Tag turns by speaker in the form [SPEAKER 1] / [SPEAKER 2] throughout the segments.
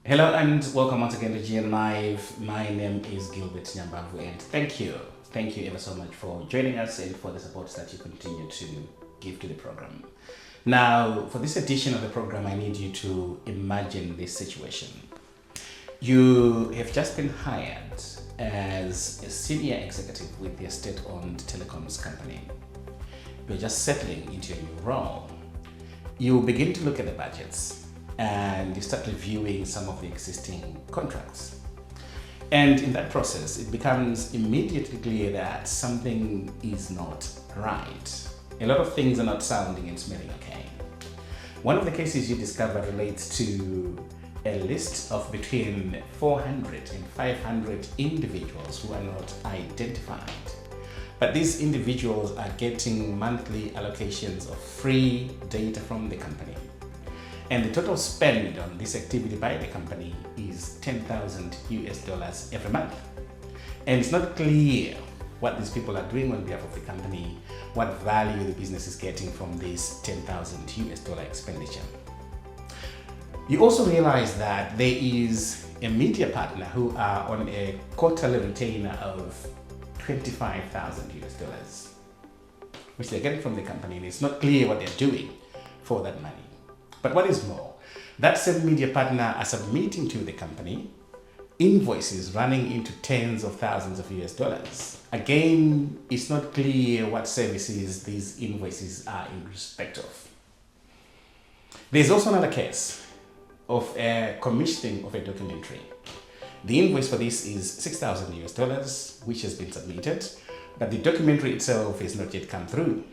[SPEAKER 1] Hello and welcome once again to GN Live. My name is Gilbert Nyambabvu and thank you. Thank you ever so much for joining us and for the support that you continue to give to the program. Now, for this edition of the program, I need you to imagine this situation. You have just been hired as a senior executive with a state-owned telecoms company. You're just settling into a new role. You begin to look at the budgets and you start reviewing some of the existing contracts. And in that process, it becomes immediately clear that something is not right. A lot of things are not sounding and smelling okay. One of the cases you discover relates to a list of between 400 and 500 individuals who are not identified. But these individuals are getting monthly allocations of free data from the company. And the total spend on this activity by the company is $10,000 every month. And it's not clear what these people are doing on behalf of the company, what value the business is getting from this $10,000 expenditure. You also realize that there is a media partner who are on a quarterly retainer of $25,000, which they're getting from the company, and it's not clear what they're doing for that money. But what is more, that same media partner are submitting to the company invoices running into tens of thousands of US dollars. Again, it's not clear what services these invoices are in respect of. There's also another case of a commissioning of a documentary. The invoice for this is $6,000, which has been submitted, but the documentary itself has not yet come through.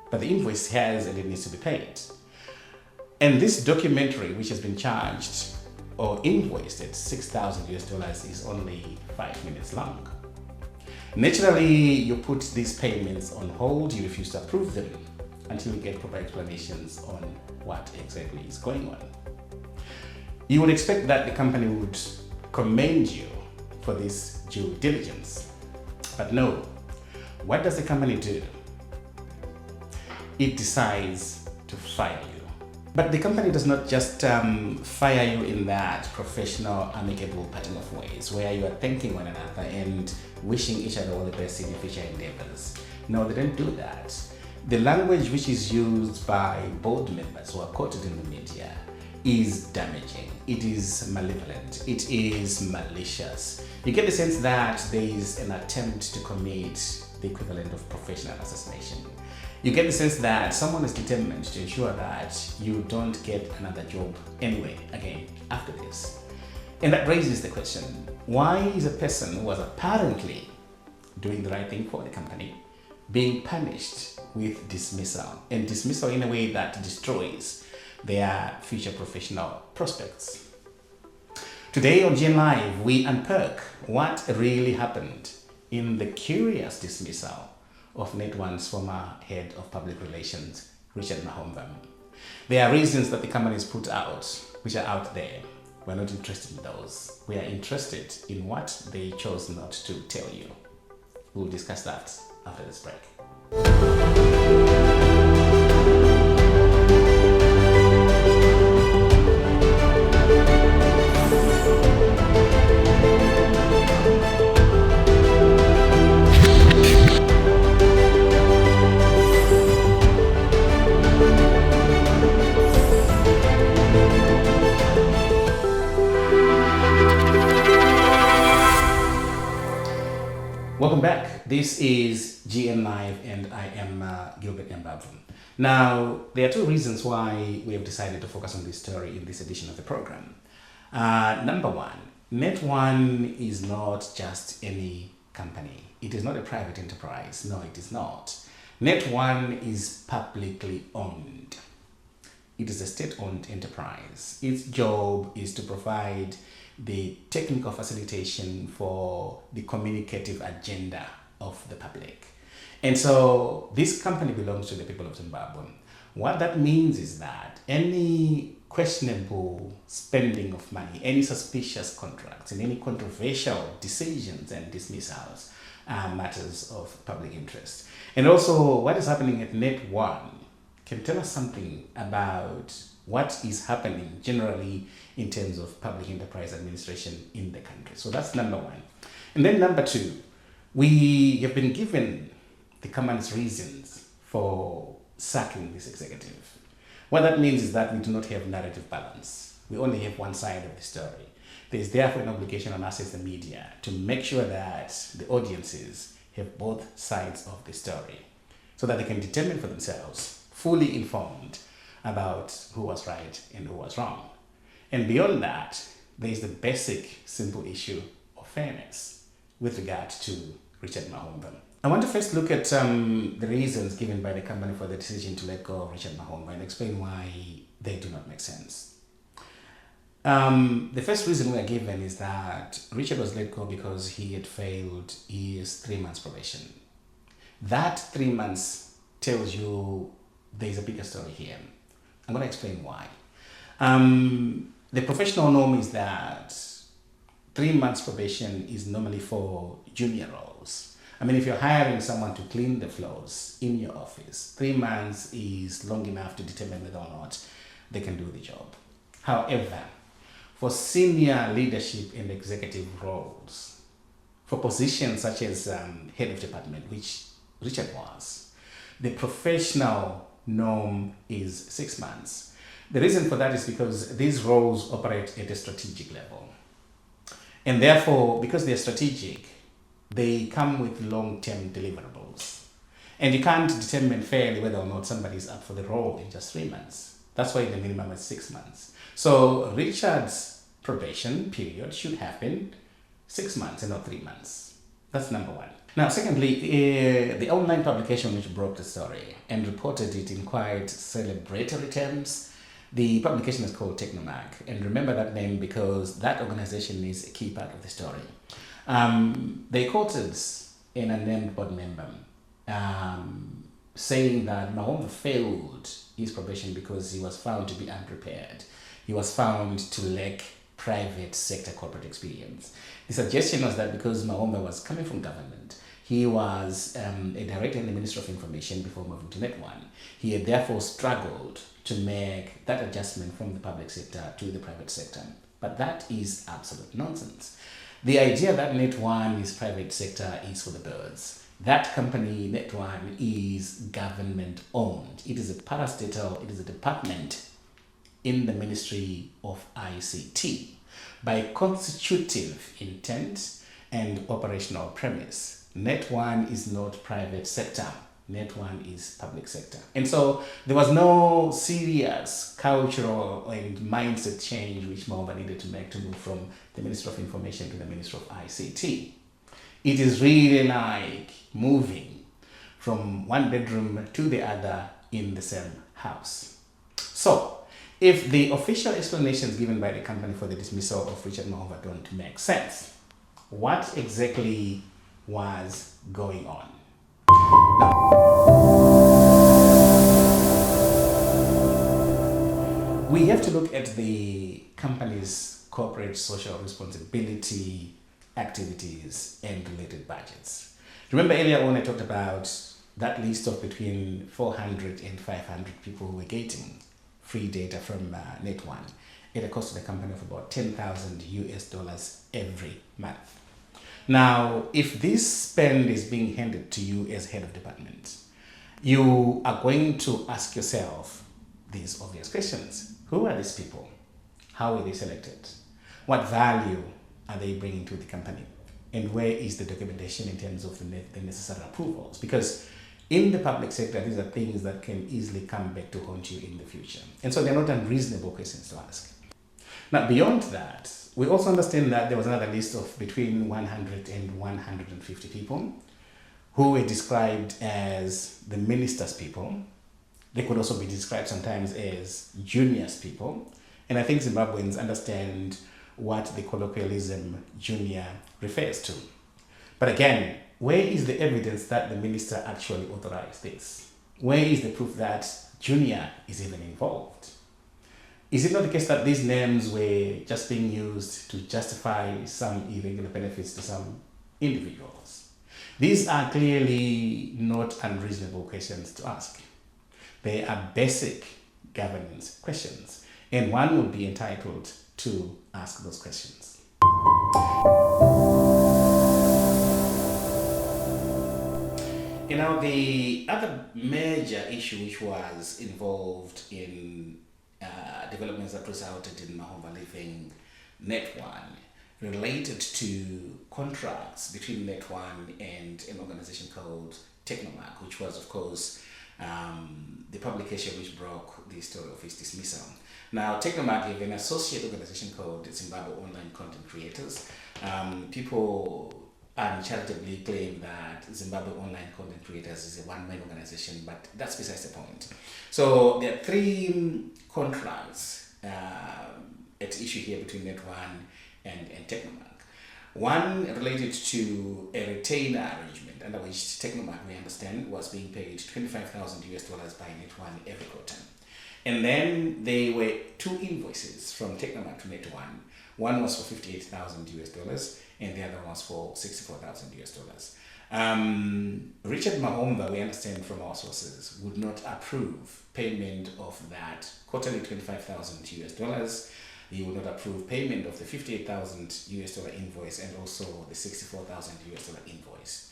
[SPEAKER 1] But the invoice has and it needs to be paid. And this documentary, which has been charged or invoiced at $6,000 is only 5 minutes long. Naturally, you put these payments on hold, you refuse to approve them until you get proper explanations on what exactly is going on. You would expect that the company would commend you for this due diligence. But no, what does the company do? It decides to fire you. But the company does not just fire you in that professional, amicable parting of ways where you are thanking one another and wishing each other all the best in your future endeavors. No, they don't do that. The language which is used by board members who are quoted in the media is damaging. It is malevolent. It is malicious. You get the sense that there is an attempt to commit the equivalent of professional assassination. You get the sense that someone is determined to ensure that you don't get another job anyway again after this. And that raises the question, why is a person who was apparently doing the right thing for the company being punished with dismissal, and dismissal in a way that destroys their future professional prospects? Today on GN Live, we unpack what really happened in the curious dismissal of NetOne's former head of public relations, Richard Mahomva. There are reasons that the companies put out, which are out there. We're not interested in those. We are interested in what they chose not to tell you. We'll discuss that after this break. Welcome back. This is GN Live and I am Gilbert Nyambabvu. Now, there are two reasons why we have decided to focus on this story in this edition of the program. Number one, NetOne is not just any company. It is not a private enterprise. No, it is not. NetOne is publicly owned. It is a state-owned enterprise. Its job is to provide the technical facilitation for the communicative agenda of the public. And so this company belongs to the people of Zimbabwe. What that means is that any questionable spending of money, any suspicious contracts, and any controversial decisions and dismissals are matters of public interest. And also what is happening at NetOne can tell us something about what is happening generally in terms of public enterprise administration in the country. So that's number one. And then number two, we have been given the company's reasons for sacking this executive. What that means is that we do not have narrative balance. We only have one side of the story. There is therefore an obligation on us as the media to make sure that the audiences have both sides of the story so that they can determine for themselves, fully informed about who was right and who was wrong. And beyond that, there is the basic, simple issue of fairness with regard to Richard Mahomva. I want to first look at the reasons given by the company for the decision to let go of Richard Mahomva and explain why they do not make sense. The first reason we are given is that Richard was let go because he had failed his 3 months probation. That 3 months tells you there is a bigger story here. I'm going to explain why. The professional norm is that 3 months probation is normally for junior roles. I mean, if you're hiring someone to clean the floors in your office, 3 months is long enough to determine whether or not they can do the job. However, for senior leadership and executive roles, for positions such as head of department, which Richard was, the professional norm is 6 months. The reason for that is because these roles operate at a strategic level. And therefore, because they're strategic, they come with long-term deliverables. And you can't determine fairly whether or not somebody is up for the role in just 3 months. That's why the minimum is 6 months. So Richard's probation period should have been 6 months and not 3 months. That's number one. Now, secondly, the online publication which broke the story and reported it in quite celebratory terms, the publication is called Technomag. And remember that name because that organization is a key part of the story. They quoted an unnamed board member saying that Mahomva failed his probation because he was found to be unprepared. He was found to lack private sector corporate experience. The suggestion was that because Mahomva was coming from government, he was a director in the Ministry of Information before moving to NetOne. He had therefore struggled to make that adjustment from the public sector to the private sector. But that is absolute nonsense. The idea that NetOne is private sector is for the birds. That company, NetOne, is government owned. It is a parastatal, it is a department in the Ministry of ICT. By constitutive intent and operational premise, NetOne is not private sector. NetOne is public sector. And so there was no serious cultural and mindset change which Mahomva needed to make to move from the Ministry of Information to the Ministry of ICT. It is really like moving from one bedroom to the other in the same house. So, if the official explanations given by the company for the dismissal of Richard Mahomva don't make sense, what exactly was going on? Now, we have to look at the company's corporate social responsibility activities and related budgets. Remember earlier on I talked about that list of between 400 and 500 people who were getting free data from NetOne at a cost to the company of about $10,000 every month. Now, if this spend is being handed to you as head of department, you are going to ask yourself these obvious questions. Who are these people? How were they selected? What value are they bringing to the company? And where is the documentation in terms of the necessary approvals? Because in the public sector, these are things that can easily come back to haunt you in the future. And so they're not unreasonable questions to ask. Now, beyond that, we also understand that there was another list of between 100 and 150 people who were described as the minister's people. They could also be described sometimes as junior's people. And I think Zimbabweans understand what the colloquialism junior refers to. But again, where is the evidence that the minister actually authorized this? Where is the proof that junior is even involved? Is it not the case that these names were just being used to justify some irregular benefits to some individuals? These are clearly not unreasonable questions to ask. They are basic governance questions, and one would be entitled to ask those questions. You know, the other major issue which was involved in developments that resulted in Mahomva leaving NetOne related to contracts between NetOne and an organization called Technomark, which was, of course, the publication which broke the story of his dismissal. Now, Technomark have an associate organization called Zimbabwe Online Content Creators. People uncharitably claim that Zimbabwe Online Content Creators is a one-man organization, but that's besides the point. So there are three contracts at issue here between NetOne and Technomark. One related to a retainer arrangement under which Technomark, we understand, was being paid $25,000 by NetOne every quarter. And then there were two invoices from Technomark to NetOne. One was for $58,000 and the other one was for $64,000. Richard Mahomva, we understand from our sources, would not approve payment of that quarterly $25,000. He would not approve payment of the $58,000 invoice and also the $64,000 invoice.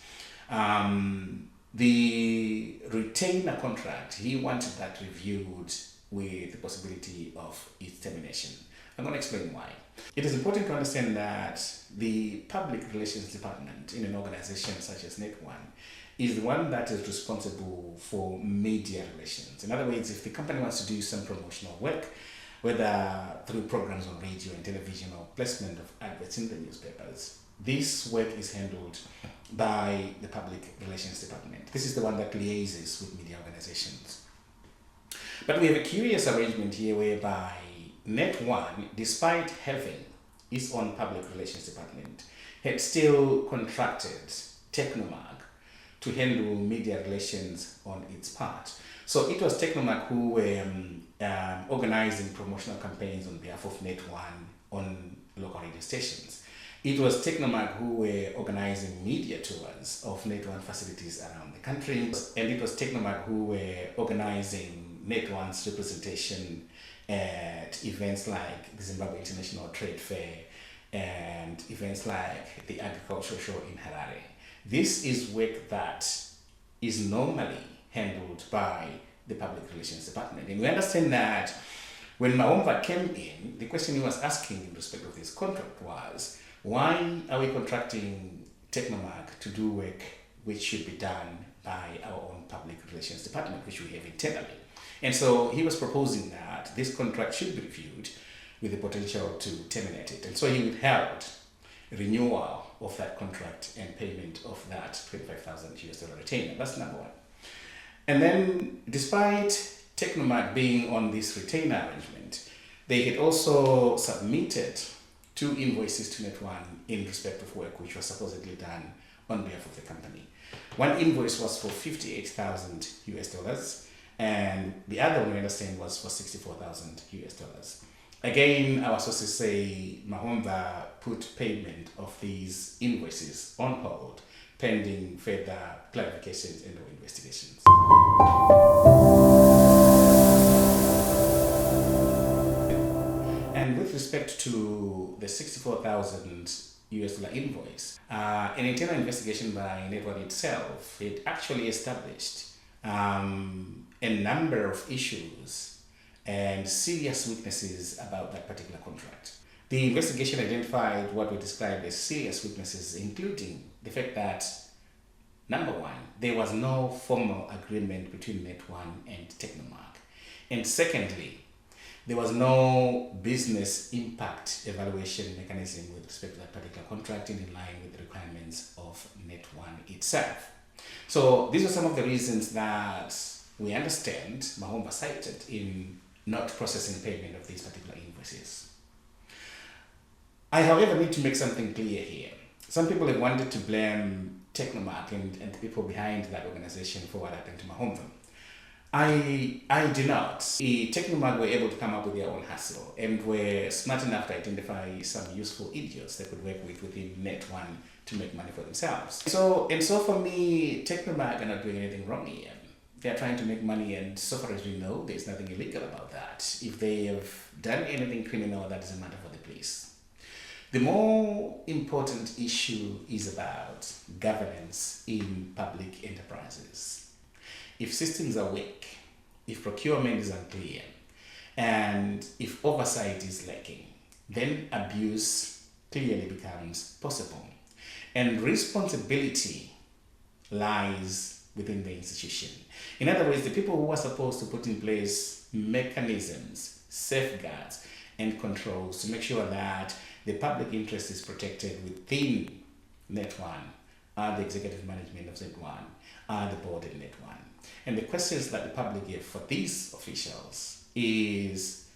[SPEAKER 1] The retainer contract, he wanted that reviewed with the possibility of its termination. I'm going to explain why. It is important to understand that the public relations department in an organization such as NetOne is the one that is responsible for media relations. In other words, if the company wants to do some promotional work, whether through programs on radio and television or placement of adverts in the newspapers, this work is handled by the public relations department. This is the one that liaises with media organizations. But we have a curious arrangement here whereby NetOne, despite having its own public relations department, had still contracted Technomark to handle media relations on its part. So it was Technomark who were organizing promotional campaigns on behalf of NetOne on local radio stations. It was Technomark who were organizing media tours of NetOne facilities around the country. And it was Technomark who were organizing NetOne's representation at events like the Zimbabwe International Trade Fair and events like the Agricultural Show in Harare. This is work that is normally handled by the public relations department. And we understand that when Mahomva came in, the question he was asking in respect of this contract was, why are we contracting Technomark to do work which should be done by our own public relations department, which we have internally? And so he was proposing that this contract should be reviewed with the potential to terminate it. And so he withheld renewal of that contract and payment of that $25,000 retainer. That's number one. And then, despite Technomark being on this retainer arrangement, they had also submitted two invoices to NetOne in respect of work which was supposedly done on behalf of the company. One invoice was for $58,000, and the other one, we understand, was for $64,000. Again, our sources say Mahomva put payment of these invoices on hold pending further clarifications and or investigations. And with respect to the $64,000 invoice, an internal investigation by NetOne itself, it actually established a number of issues and serious weaknesses about that particular contract. The investigation identified what we described as serious weaknesses, including the fact that, number one, there was no formal agreement between NetOne and Technomark. And secondly, there was no business impact evaluation mechanism with respect to that particular contract in line with the requirements of NetOne itself. So these are some of the reasons that we understand Mahomva cited in not processing payment of these particular invoices. I, however, need to make something clear here. Some people have wanted to blame Technomark and the people behind that organization for what happened to Mahomva. I do not. Technomark were able to come up with their own hustle and were smart enough to identify some useful idiots they could work with within NetOne to make money for themselves. So for me, Technomark are not doing anything wrong here. They're trying to make money, and so far as we know, there's nothing illegal about that. If they have done anything criminal, that is a matter for the police. The more important issue is about governance in public enterprises. If systems are weak, if procurement is unclear, and if oversight is lacking, then abuse clearly becomes possible. And responsibility lies within the institution. In other words, the people who are supposed to put in place mechanisms, safeguards, and controls to make sure that the public interest is protected within NetOne are the executive management of NetOne, are the board in NetOne. And the questions that the public give for these officials is,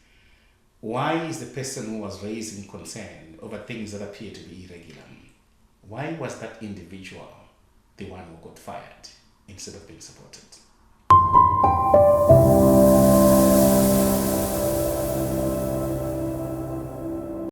[SPEAKER 1] why is the person who was raising concern over things that appear to be irregular, why was that individual the one who got fired instead of being supported?